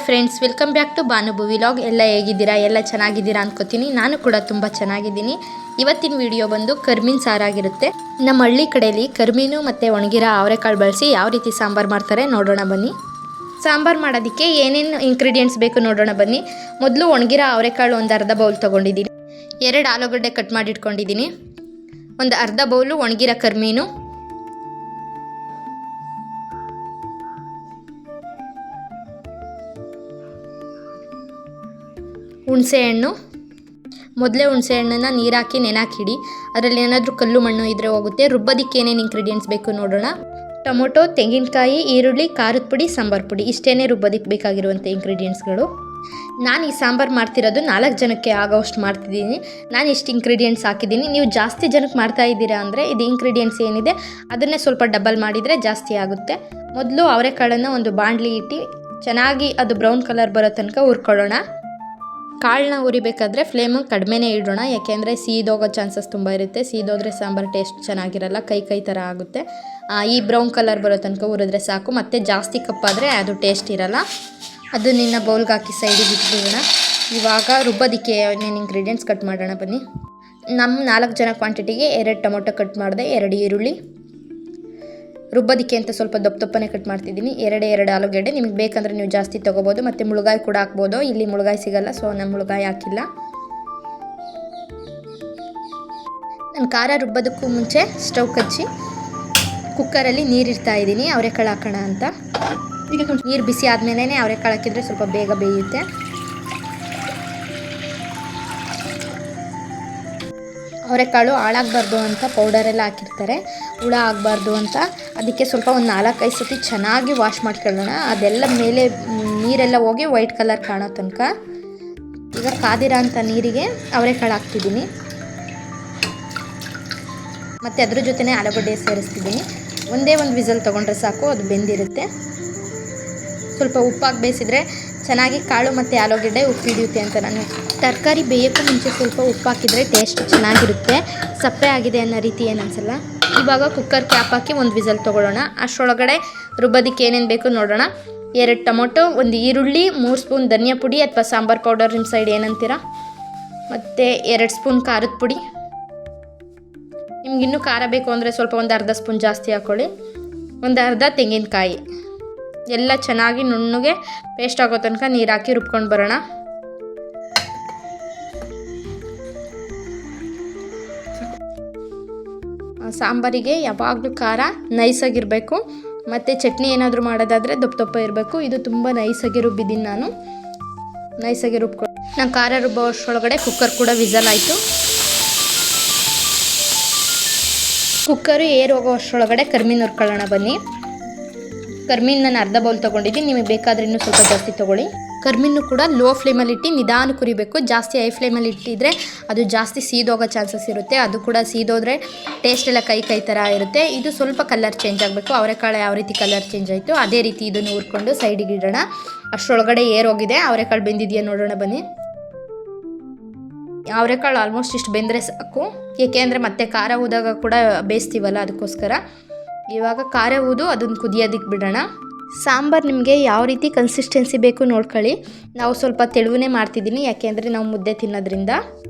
Friends, welcome back to ಬಾನುಬು vlog. ಎಲ್ಲ ಹೇಗಿದ್ದೀರಾ? ಎಲ್ಲ ಚೆನ್ನಾಗಿದ್ದೀರಾ ಅನ್ಕೋತೀನಿ. ನಾನು ಕೂಡ ತುಂಬ ಚೆನ್ನಾಗಿದ್ದೀನಿ. ಇವತ್ತಿನ ವಿಡಿಯೋ ಬಂದು ಕರ್ಮೀನು ಸಾರಾಗಿರುತ್ತೆ. ನಮ್ಮ ಹಳ್ಳಿ ಕಡೆಯಲ್ಲಿ ಕರ್ಮೀನು ಮತ್ತು ಒಣಗಿರೋ ಅವರೆಕಾಳು ಬಳಸಿ ಯಾವ ರೀತಿ ಸಾಂಬಾರು ಮಾಡ್ತಾರೆ ನೋಡೋಣ ಬನ್ನಿ. ಸಾಂಬಾರು ಮಾಡೋದಕ್ಕೆ ಏನೇನು ಇಂಗ್ರೀಡಿಯೆಂಟ್ಸ್ ಬೇಕು ನೋಡೋಣ ಬನ್ನಿ. ಮೊದಲು ಒಣಗಿರೋ ಅವರೆಕಾಳು ಒಂದು ಅರ್ಧ ಬೌಲ್ ತೊಗೊಂಡಿದ್ದೀನಿ. 2 ಆಲೂಗಡ್ಡೆ ಕಟ್ ಮಾಡಿ ಇಟ್ಕೊಂಡಿದ್ದೀನಿ. ಒಂದು ಅರ್ಧ ಬೌಲು ಒಣಗಿರೋ ಕರ್ಮೀನು, ಹುಣಸೆಹಣ್ಣು. ಮೊದಲೇ ಹುಣಸೆಹಣ್ಣನ್ನು ನೀರು ಹಾಕಿ ನೆನಾಕಿಡಿ. ಅದರಲ್ಲಿ ಏನಾದರೂ ಕಲ್ಲು ಮಣ್ಣು ಇದ್ದರೆ ಹೋಗುತ್ತೆ. ರುಬ್ಬೋದಕ್ಕೆ ಏನೇನು ಇಂಗ್ರೀಡಿಯೆಂಟ್ಸ್ ಬೇಕು ನೋಡೋಣ. ಟೊಮೊಟೊ, ತೆಂಗಿನಕಾಯಿ, ಈರುಳ್ಳಿ, ಖಾರದ ಪುಡಿ, ಸಾಂಬಾರು ಪುಡಿ, ಇಷ್ಟೇ ರುಬ್ಬೋದಕ್ಕೆ ಬೇಕಾಗಿರುವಂಥ ಇಂಗ್ರೀಡಿಯೆಂಟ್ಸ್ಗಳು. ನಾನು ಈ ಸಾಂಬಾರು ಮಾಡ್ತಿರೋದು 4 ಜನಕ್ಕೆ ಆಗೋಷ್ಟು ಮಾಡ್ತಿದ್ದೀನಿ. ನಾನು ಇಷ್ಟು ಇಂಗ್ರೀಡಿಯೆಂಟ್ಸ್ ಹಾಕಿದ್ದೀನಿ. ನೀವು ಜಾಸ್ತಿ ಜನಕ್ಕೆ ಮಾಡ್ತಾ ಇದ್ದೀರಾ ಅಂದರೆ ಇದು ಇಂಗ್ರೀಡಿಯೆಂಟ್ಸ್ ಏನಿದೆ ಅದನ್ನೇ ಸ್ವಲ್ಪ ಡಬಲ್ ಮಾಡಿದರೆ ಜಾಸ್ತಿ ಆಗುತ್ತೆ. ಮೊದಲು ಅವರೆಕಾಳನ್ನು ಒಂದು ಬಾಣಲಿ ಇಟ್ಟು ಚೆನ್ನಾಗಿ ಅದು ಬ್ರೌನ್ ಕಲರ್ ಬರೋ ತನಕ ಹುರ್ಕೊಳ್ಳೋಣ. ಕಾಳನ್ನ ಉರಿಬೇಕಾದ್ರೆ ಫ್ಲೇಮು ಕಡಿಮೆನೇ ಇಡೋಣ, ಯಾಕೆಂದರೆ ಸೀದೋಗೋ ಚಾನ್ಸಸ್ ತುಂಬ ಇರುತ್ತೆ. ಸೀದೋದ್ರೆ ಸಾಂಬಾರು ಟೇಸ್ಟ್ ಚೆನ್ನಾಗಿರಲ್ಲ, ಕೈ ಥರ ಆಗುತ್ತೆ. ಈ ಬ್ರೌನ್ ಕಲರ್ ಬರೋ ತನಕ ಹುರಿದ್ರೆ ಸಾಕು. ಮತ್ತು ಜಾಸ್ತಿ ಕಪ್ಪಾದರೆ ಅದು ಟೇಸ್ಟ್ ಇರಲ್ಲ. ಅದು ನಿನ್ನ ಬೌಲ್ಗೆ ಹಾಕಿ ಸೈಡಿಗೆ ಇಟ್ಬಿಡೋಣ. ಇವಾಗ ರುಬ್ಬೋದಕ್ಕೆ ಏನೇನು ಇಂಗ್ರೀಡಿಯೆಂಟ್ಸ್ ಕಟ್ ಮಾಡೋಣ ಬನ್ನಿ. ನಮ್ಮ 4 ಜನ ಕ್ವಾಂಟಿಟಿಗೆ 2 ಟೊಮೊಟೊ ಕಟ್ ಮಾಡಿದೆ, 2 ಈರುಳ್ಳಿ. ರುಬ್ಬೋದಕ್ಕೆ ಅಂತ ಸ್ವಲ್ಪ ದಪ್ಪನೇ ಕಟ್ ಮಾಡ್ತಿದ್ದೀನಿ. 2 ಆಲೂಗಡ್ಡೆ. ನಿಮಗೆ ಬೇಕಂದರೆ ನೀವು ಜಾಸ್ತಿ ತೊಗೋಬೋದು. ಮತ್ತು ಮುಳುಗಾಯಿ ಕೂಡ ಹಾಕ್ಬೋದು. ಇಲ್ಲಿ ಮುಳುಗಾಯಿ ಸಿಗಲ್ಲ, ಸೊ ನಾನು ಮುಳುಗಾಯಿ ಹಾಕಿಲ್ಲ. ನಾನು ಖಾರ ರುಬ್ಬೋದಕ್ಕೂ ಮುಂಚೆ ಸ್ಟವ್ ಕಚ್ಚಿ ಕುಕ್ಕರಲ್ಲಿ ನೀರಿಡ್ತಾ ಇದ್ದೀನಿ ಅವರೆಕಾಳು ಹಾಕೋಣ ಅಂತ. ನೀರು ಬಿಸಿ ಆದಮೇಲೆ ಅವರೆಕಾಳು ಹಾಕಿದರೆ ಸ್ವಲ್ಪ ಬೇಗ ಬೇಯುತ್ತೆ. ಅವರೆಕಾಳು ಹಾಳಾಗಬಾರ್ದು ಅಂತ ಪೌಡರೆಲ್ಲ ಹಾಕಿರ್ತಾರೆ, ಹುಳ ಆಗಬಾರ್ದು ಅಂತ. ಅದಕ್ಕೆ ಸ್ವಲ್ಪ ಒಂದು 4-5 ಸತಿ ಚೆನ್ನಾಗಿ ವಾಶ್ ಮಾಡ್ಕೊಳ್ಳೋಣ. ಅದೆಲ್ಲ ಮೇಲೆ ನೀರೆಲ್ಲ ಹೋಗಿ ವೈಟ್ ಕಲರ್ ಕಾಣೋ ತನಕ. ಈಗ ಕಾದಿರೋ ಅಂಥ ನೀರಿಗೆ ಅವರೆಕಾಳು ಹಾಕ್ತಿದ್ದೀನಿ. ಮತ್ತು ಅದ್ರ ಜೊತೆನೇ ಆಲೂಗಡ್ಡೆ ಸೇರಿಸ್ತಿದ್ದೀನಿ. ಒಂದೇ ಒಂದು ವಿಸಲ್ ತೊಗೊಂಡ್ರೆ ಸಾಕು, ಅದು ಬೆಂದಿರುತ್ತೆ. ಸ್ವಲ್ಪ ಉಪ್ಪಾಗಿ ಬೇಯಿಸಿದ್ರೆ ಚೆನ್ನಾಗಿ ಕಾಳು ಮತ್ತು ಆಲೂಗಡ್ಡೆ ಉಪ್ಪು ಹಿಡಿಯುತ್ತೆ ಅಂತ. ನಾನು ತರಕಾರಿ ಬೇಯೋಕ್ಕೂ ಮುಂಚೆ ಸ್ವಲ್ಪ ಉಪ್ಪು ಹಾಕಿದರೆ ಟೇಸ್ಟ್ ಚೆನ್ನಾಗಿರುತ್ತೆ. ಸಪ್ಪೆ ಆಗಿದೆ ಅನ್ನೋ ರೀತಿ ಏನು ಅನಿಸಲ್ಲ. ಇವಾಗ ಕುಕ್ಕರ್ ಕ್ಯಾಪ್ ಹಾಕಿ ಒಂದು ವಿಸಲ್ ತೊಗೊಳ್ಳೋಣ. ಅಷ್ಟರೊಳಗಡೆ ರುಬ್ಬೋದಕ್ಕೆ ಏನೇನು ಬೇಕು ನೋಡೋಣ. 2 ಟೊಮೊಟೊ, 1 ಈರುಳ್ಳಿ, 3 ಸ್ಪೂನ್ ಧನಿಯಾ ಪುಡಿ ಅಥವಾ ಸಾಂಬಾರು ಪೌಡರ್, ನಿಮ್ಮ ಸೈಡ್ ಏನಂತೀರ. ಮತ್ತು 2 ಸ್ಪೂನ್ ಖಾರದ ಪುಡಿ. ನಿಮ್ಗಿನ್ನೂ ಖಾರ ಬೇಕು ಅಂದರೆ ಸ್ವಲ್ಪ ಒಂದು ಅರ್ಧ ಸ್ಪೂನ್ ಜಾಸ್ತಿ ಹಾಕ್ಕೊಳ್ಳಿ. ಒಂದು ಅರ್ಧ ತೆಂಗಿನಕಾಯಿ. ಎಲ್ಲ ಚೆನ್ನಾಗಿ ನುಣ್ಣಗೆ ಪೇಸ್ಟ್ ಆಗೋ ತನಕ ನೀರು ಹಾಕಿ ರುಬ್ಕೊಂಡು ಬರೋಣ. ಸಾಂಬಾರಿಗೆ ಯಾವಾಗಲೂ ಖಾರ ನೈಸಾಗಿರಬೇಕು. ಮತ್ತು ಚಟ್ನಿ ಏನಾದರೂ ಮಾಡೋದಾದರೆ ದಪ್ಪ ಇರಬೇಕು. ಇದು ತುಂಬ ನೈಸಾಗಿ ರುಬ್ಬಿದ್ದೀನಿ ನಾನು. ನೈಸಾಗಿ ರುಬ್ಕೊಂಡು ನಾನು ಖಾರ ರುಬ್ಬೋ ಅಷ್ಟರೊಳಗಡೆ ಕುಕ್ಕರ್ ಕೂಡ ವಿಸಲ್ ಆಯಿತು. ಕುಕ್ಕರು ಏರ್ ಹೋಗೋ ಅಷ್ಟರೊಳಗಡೆ ಕರ್ಮೀನು ಹುರ್ಕೊಳ್ಳೋಣ ಬನ್ನಿ. ಕರ್ಮೀನು ನಾನು ಅರ್ಧ ಬೌಲ್ ತೊಗೊಂಡಿದ್ದೀನಿ. ನಿಮಗೆ ಬೇಕಾದರೆ ಇನ್ನೂ ಸ್ವಲ್ಪ ಜಾಸ್ತಿ ತೊಗೊಳ್ಳಿ. ಕರ್ಮೀನು ಕೂಡ ಲೋ ಫ್ಲೇಮಲ್ಲಿ ಇಟ್ಟು ನಿಧಾನ ಕುರಿಬೇಕು. ಜಾಸ್ತಿ ಹೈ ಫ್ಲೇಮಲ್ಲಿ ಇಟ್ಟಿದ್ರೆ ಅದು ಜಾಸ್ತಿ ಸೀದೋಗೋ ಚಾನ್ಸಸ್ ಇರುತ್ತೆ. ಅದು ಕೂಡ ಸೀದೋದ್ರೆ ಟೇಸ್ಟ್ ಎಲ್ಲ ಕೈ ಥರ ಇರುತ್ತೆ. ಇದು ಸ್ವಲ್ಪ ಕಲರ್ ಚೇಂಜ್ ಆಗಬೇಕು. ಅವರೆಕಾಳು ಯಾವ ರೀತಿ ಕಲರ್ ಚೇಂಜ್ ಆಯಿತು ಅದೇ ರೀತಿ ಇದನ್ನು ಹುರ್ಕೊಂಡು ಸೈಡಿಗೆ ಇಡೋಣ. ಅಷ್ಟರೊಳಗಡೆ ಏರೋಗಿದೆ. ಅವರೆಕಾಳು ಬೆಂದಿದೆಯಾ ನೋಡೋಣ ಬನ್ನಿ. ಅವರೆಕಾಳು ಆಲ್ಮೋಸ್ಟ್ ಇಷ್ಟು ಬೆಂದರೆ ಸಾಕು, ಏಕೆಂದರೆ ಮತ್ತೆ ಖಾರ ಊದಾಗ ಕೂಡ ಬೇಯಿಸ್ತೀವಲ್ಲ, ಅದಕ್ಕೋಸ್ಕರ. ಇವಾಗ ಖಾರ ಊದು ಅದನ್ನು ಕುದಿಯೋದಕ್ಕೆ ಬಿಡೋಣ. ಸಾಂಬಾರು ನಿಮಗೆ ಯಾವ ರೀತಿ ಕನ್ಸಿಸ್ಟೆನ್ಸಿ ಬೇಕು ನೋಡ್ಕೊಳ್ಳಿ. ನಾವು ಸ್ವಲ್ಪ ತೆಳುವೇ ಮಾಡ್ತಿದ್ದೀನಿ, ಯಾಕೆಂದರೆ ನಾವು ಮುದ್ದೆ ತಿನ್ನೋದ್ರಿಂದ.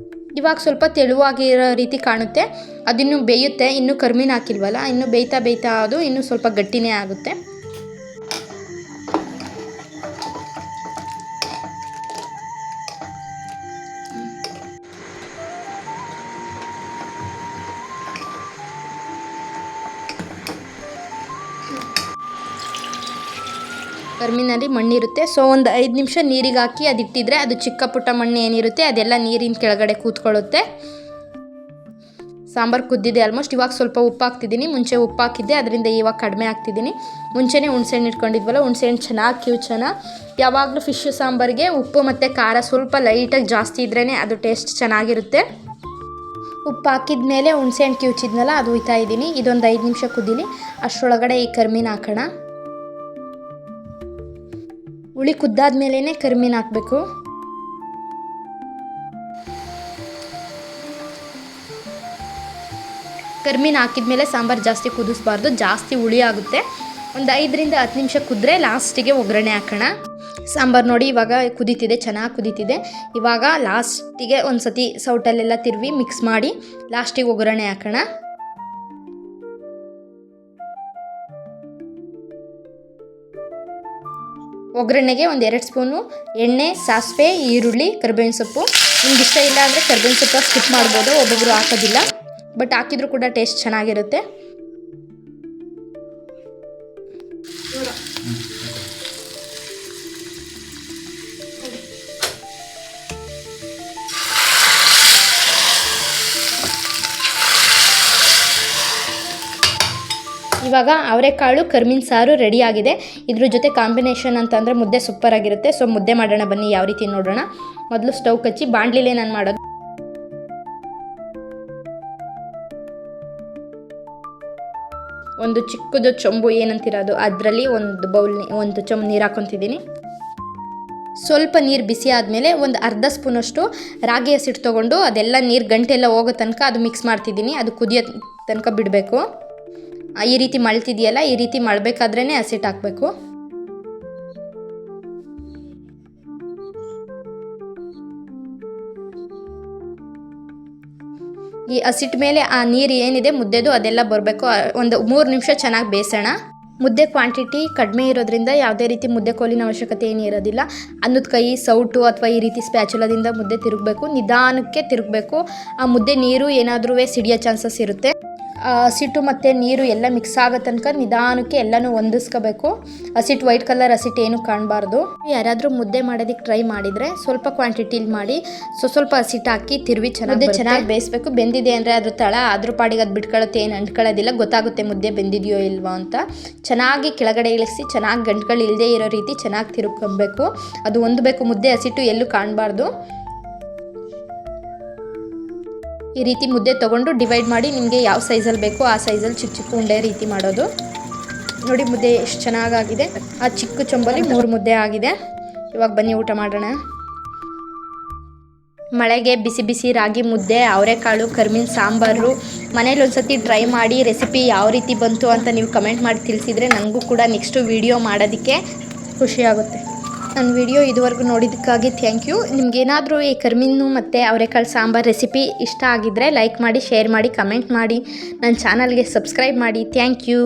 ಇವಾಗ ಸ್ವಲ್ಪ ತೆಳುವಾಗಿರೋ ರೀತಿ ಕಾಣುತ್ತೆ. ಅದಿನ್ನೂ ಬೇಯುತ್ತೆ. ಇನ್ನೂ ಕರ್ಮೀನು ಹಾಕಿಲ್ವಲ್ಲ, ಇನ್ನೂ ಬೇಯ್ತಾ ಅದು ಇನ್ನೂ ಸ್ವಲ್ಪ ಗಟ್ಟಿನೇ ಆಗುತ್ತೆ. ಕರ್ಮೀನಲ್ಲಿ ಮಣ್ಣಿರುತ್ತೆ, ಸೊ ಒಂದು 5 ನಿಮಿಷ ನೀರಿಗೆ ಹಾಕಿ ಅದಿಟ್ಟಿದ್ರೆ ಅದು ಚಿಕ್ಕ ಪುಟ್ಟ ಮಣ್ಣು ಏನಿರುತ್ತೆ ಅದೆಲ್ಲ ನೀರಿನ ಕೆಳಗಡೆ ಕೂತ್ಕೊಳ್ಳುತ್ತೆ. ಸಾಂಬಾರು ಕುದ್ದಿದೆ ಆಲ್ಮೋಸ್ಟ್. ಇವಾಗ ಸ್ವಲ್ಪ ಉಪ್ಪು ಹಾಕ್ತಿದ್ದೀನಿ. ಮುಂಚೆ ಉಪ್ಪು ಹಾಕಿದ್ದೆ, ಅದರಿಂದ ಇವಾಗ ಕಡಿಮೆ ಹಾಕ್ತಿದ್ದೀನಿ. ಮುಂಚೆನೇ ಹುಣಸೆಹಣ್ಣು ಇಟ್ಕೊಂಡಿದ್ವಲ್ಲ, ಹುಣಸೆಹಣ್ಣು ಚೆನ್ನಾಗಿ ಕಿವುಚೋಣ. ಯಾವಾಗಲೂ ಫಿಶ್ ಸಾಂಬಾರಿಗೆ ಉಪ್ಪು ಮತ್ತು ಖಾರ ಸ್ವಲ್ಪ ಲೈಟಾಗಿ ಜಾಸ್ತಿ ಇದ್ರೇ ಅದು ಟೇಸ್ಟ್ ಚೆನ್ನಾಗಿರುತ್ತೆ. ಉಪ್ಪು ಹಾಕಿದ ಮೇಲೆ ಹುಣಸೆಹಣ್ಣು ಕಿವುಚಿದ್ನಲ್ಲ ಅದು ಹುಯ್ತಾ ಇದ್ದೀನಿ. ಇದೊಂದು 5 ನಿಮಿಷ ಕುದೀಲಿ. ಅಷ್ಟರೊಳಗಡೆ ಈ ಕರ್ಮೀನು ಹಾಕೋಣ. ಹುಳಿ ಕುದ್ದಾದ್ಮೇಲೆ ಕರ್ಮೀನು ಹಾಕಬೇಕು. ಕರ್ಮೀನು ಹಾಕಿದ್ಮೇಲೆ ಸಾಂಬಾರು ಜಾಸ್ತಿ ಕುದಿಸ್ಬಾರ್ದು, ಜಾಸ್ತಿ ಹುಳಿ ಆಗುತ್ತೆ. ಒಂದು 5 ರಿಂದ 10 ನಿಮಿಷ ಕುದ್ರೆ ಲಾಸ್ಟಿಗೆ ಒಗ್ಗರಣೆ ಹಾಕೋಣ. ಸಾಂಬಾರು ನೋಡಿ ಇವಾಗ ಕುದೀತಿದೆ, ಚೆನ್ನಾಗಿ ಕುದೀತಿದೆ. ಇವಾಗ ಲಾಸ್ಟಿಗೆ ಒಂದು ಸತಿ ಸೌಟಲ್ಲೆಲ್ಲ ತಿರುವಿ ಮಿಕ್ಸ್ ಮಾಡಿ ಲಾಸ್ಟಿಗೆ ಒಗ್ಗರಣೆ ಹಾಕೋಣ. ಒಗ್ಗರಣೆಗೆ ಒಂದು 2 ಸ್ಪೂನು ಎಣ್ಣೆ, ಸಾಸಿವೆ, ಈರುಳ್ಳಿ, ಕರಿಬೇವಿನ ಸೊಪ್ಪು. ನಿಮ್ಗೆ ಇಷ್ಟ ಇಲ್ಲ ಅಂದರೆ ಕರಿಬೇವಿನ ಸೊಪ್ಪು ಸ್ಕಿಪ್ ಮಾಡ್ಬೋದು, ಒಬ್ಬೊಬ್ಬರು ಹಾಕೋದಿಲ್ಲ, ಬಟ್ ಹಾಕಿದ್ರೂ ಕೂಡ ಟೇಸ್ಟ್ ಚೆನ್ನಾಗಿರುತ್ತೆ. ಇವಾಗ ಅವರೆಕಾಳು ಕರ್ಮೀನ್ ಸಾರು ರೆಡಿ ಆಗಿದೆ. ಇದ್ರ ಜೊತೆ ಕಾಂಬಿನೇಷನ್ ಅಂತಂದರೆ ಮುದ್ದೆ ಸೂಪರ್ ಆಗಿರುತ್ತೆ. ಸೊ ಮುದ್ದೆ ಮಾಡೋಣ ಬನ್ನಿ, ಯಾವ ರೀತಿ ನೋಡೋಣ. ಮೊದಲು ಸ್ಟವ್ ಕಚ್ಚಿ ಬಾಣಲಿಲೇ ನಾನು ಮಾಡೋದು. ಒಂದು ಚಿಕ್ಕದು ಚೊಂಬು ಏನಂತಿರೋದು ಅದರಲ್ಲಿ ಒಂದು ಚೊಂಬು ನೀರು ಹಾಕೊತಿದ್ದೀನಿ. ಸ್ವಲ್ಪ ನೀರು ಬಿಸಿ ಆದಮೇಲೆ ಒಂದು ಅರ್ಧ ಸ್ಪೂನಷ್ಟು ರಾಗಿ ಹಸಿಟ್ಟು ತೊಗೊಂಡು ಅದೆಲ್ಲ ನೀರು ಗಂಟೆಲ್ಲ ಹೋಗೋ ತನಕ ಅದು ಮಿಕ್ಸ್ ಮಾಡ್ತಿದ್ದೀನಿ. ಅದು ಕುದಿಯೋ ತನಕ ಬಿಡಬೇಕು. ಈ ರೀತಿ ಮಳ್ತಿದೆಯಲ್ಲ, ಈ ರೀತಿ ಮಳ್ಬೇಕಾದ್ರೇ ಹಸಿಟ್ಟು ಹಾಕಬೇಕು. ಈ ಹಸಿಟ್ಟು ಮೇಲೆ ಆ ನೀರು ಏನಿದೆ ಮುದ್ದೆದು ಅದೆಲ್ಲ ಬರಬೇಕು. ಒಂದು 3 ನಿಮಿಷ ಚೆನ್ನಾಗಿ ಬೇಯಿಸೋಣ. ಮುದ್ದೆ ಕ್ವಾಂಟಿಟಿ ಕಡಿಮೆ ಇರೋದ್ರಿಂದ ಯಾವುದೇ ರೀತಿ ಮುದ್ದೆ ಕೋಲಿನ ಅವಶ್ಯಕತೆ ಏನು ಇರೋದಿಲ್ಲ. ಅನ್ನದ ಕೈ, ಸೌಟು ಅಥವಾ ಈ ರೀತಿ ಸ್ಪ್ಯಾಚುಲದಿಂದ ಮುದ್ದೆ ತಿರುಗಬೇಕು, ನಿಧಾನಕ್ಕೆ ತಿರುಗಬೇಕು. ಆ ಮುದ್ದೆ ನೀರು ಏನಾದರೂ ಸಿಡಿಯೋ ಚಾನ್ಸಸ್ ಇರುತ್ತೆ. ಹಸಿಟ್ಟು ಮತ್ತು ನೀರು ಎಲ್ಲ ಮಿಕ್ಸ್ ಆಗೋ ತನಕ ನಿಧಾನಕ್ಕೆ ಎಲ್ಲನೂ ಹೊಂದಿಸ್ಕೋಬೇಕು. ಹಸಿಟ್ಟು ವೈಟ್ ಕಲರ್ ಹಸಿಟ್ಟು ಏನೂ ಕಾಣಬಾರ್ದು. ಯಾರಾದರೂ ಮುದ್ದೆ ಮಾಡೋದಕ್ಕೆ ಟ್ರೈ ಮಾಡಿದರೆ ಸ್ವಲ್ಪ ಕ್ವಾಂಟಿಟಿಲಿ ಮಾಡಿ ಸ್ವಲ್ಪ ಹಸಿಟ್ಟು ಹಾಕಿ ತಿರುವಿ ಚೆನ್ನಾಗಿ ಬೇಯಿಸ್ಬೇಕು. ಬೆಂದಿದೆ ಅಂದರೆ ಅದ್ರ ಅದ್ರ ಪಾಡಿಗೆ ಅದು ಬಿಟ್ಕೊಳ್ಳುತ್ತೆ, ಏನು ಅಂಟ್ಕೊಳ್ಳೋದಿಲ್ಲ, ಗೊತ್ತಾಗುತ್ತೆ ಮುದ್ದೆ ಬೆಂದಿದೆಯೋ ಇಲ್ವೋ ಅಂತ. ಚೆನ್ನಾಗಿ ಕೆಳಗಡೆ ಇಳಿಸಿ ಚೆನ್ನಾಗಿ ಗಂಟುಗಳು ಇಲ್ಲದೆ ಇರೋ ರೀತಿ ಚೆನ್ನಾಗಿ ತಿರುಗ್ಕೊಬೇಕು. ಅದು ಹೊಂದಬೇಕು, ಮುದ್ದೆ ಹಸಿಟ್ಟು ಎಲ್ಲೂ ಕಾಣಬಾರ್ದು. ಈ ರೀತಿ ಮುದ್ದೆ ತೊಗೊಂಡು ಡಿವೈಡ್ ಮಾಡಿ ನಿಮಗೆ ಯಾವ ಸೈಜಲ್ಲಿ ಬೇಕೋ ಆ ಸೈಜಲ್ಲಿ ಚಿಕ್ಕ ಚಿಕ್ಕ ಉಂಡೆ ರೀತಿ ಮಾಡೋದು. ನೋಡಿ ಮುದ್ದೆ ಎಷ್ಟು ಚೆನ್ನಾಗಾಗಿದೆ. ಆ ಚಿಕ್ಕ ಚೊಂಬಲ್ಲಿ 3 ಮುದ್ದೆ ಆಗಿದೆ. ಇವಾಗ ಬನ್ನಿ ಊಟ ಮಾಡೋಣ. ಮಳೆಗೆ ಬಿಸಿ ಬಿಸಿ ರಾಗಿ ಮುದ್ದೆ, ಅವರೆಕಾಳು, ಕರ್ಮೀನ್ ಸಾಂಬಾರು ಮನೇಲಿ ಒಂದ್ಸತಿ ಟ್ರೈ ಮಾಡಿ. ರೆಸಿಪಿ ಯಾವ ರೀತಿ ಬಂತು ಅಂತ ನೀವು ಕಮೆಂಟ್ ಮಾಡಿ ತಿಳಿಸಿದರೆ ನನಗೂ ಕೂಡ ನೆಕ್ಸ್ಟು ವಿಡಿಯೋ ಮಾಡೋದಕ್ಕೆ ಖುಷಿಯಾಗುತ್ತೆ. ನನ್ನ ವಿಡಿಯೋ ಇದುವರೆಗೂ ನೋಡಿದ್ದಕ್ಕಾಗಿ ಥ್ಯಾಂಕ್ ಯು. ನಿಮಗೇನಾದರೂ ಈ ಕರ್ಮೀನು ಮತ್ತು ಅವರೆಕಾಳು ಸಾಂಬಾರು ರೆಸಿಪಿ ಇಷ್ಟ ಆಗಿದ್ದರೆ ಲೈಕ್ ಮಾಡಿ, ಶೇರ್ ಮಾಡಿ, ಕಮೆಂಟ್ ಮಾಡಿ, ನನ್ನ ಚಾನಲ್ಗೆ ಸಬ್ಸ್ಕ್ರೈಬ್ ಮಾಡಿ. Thank you.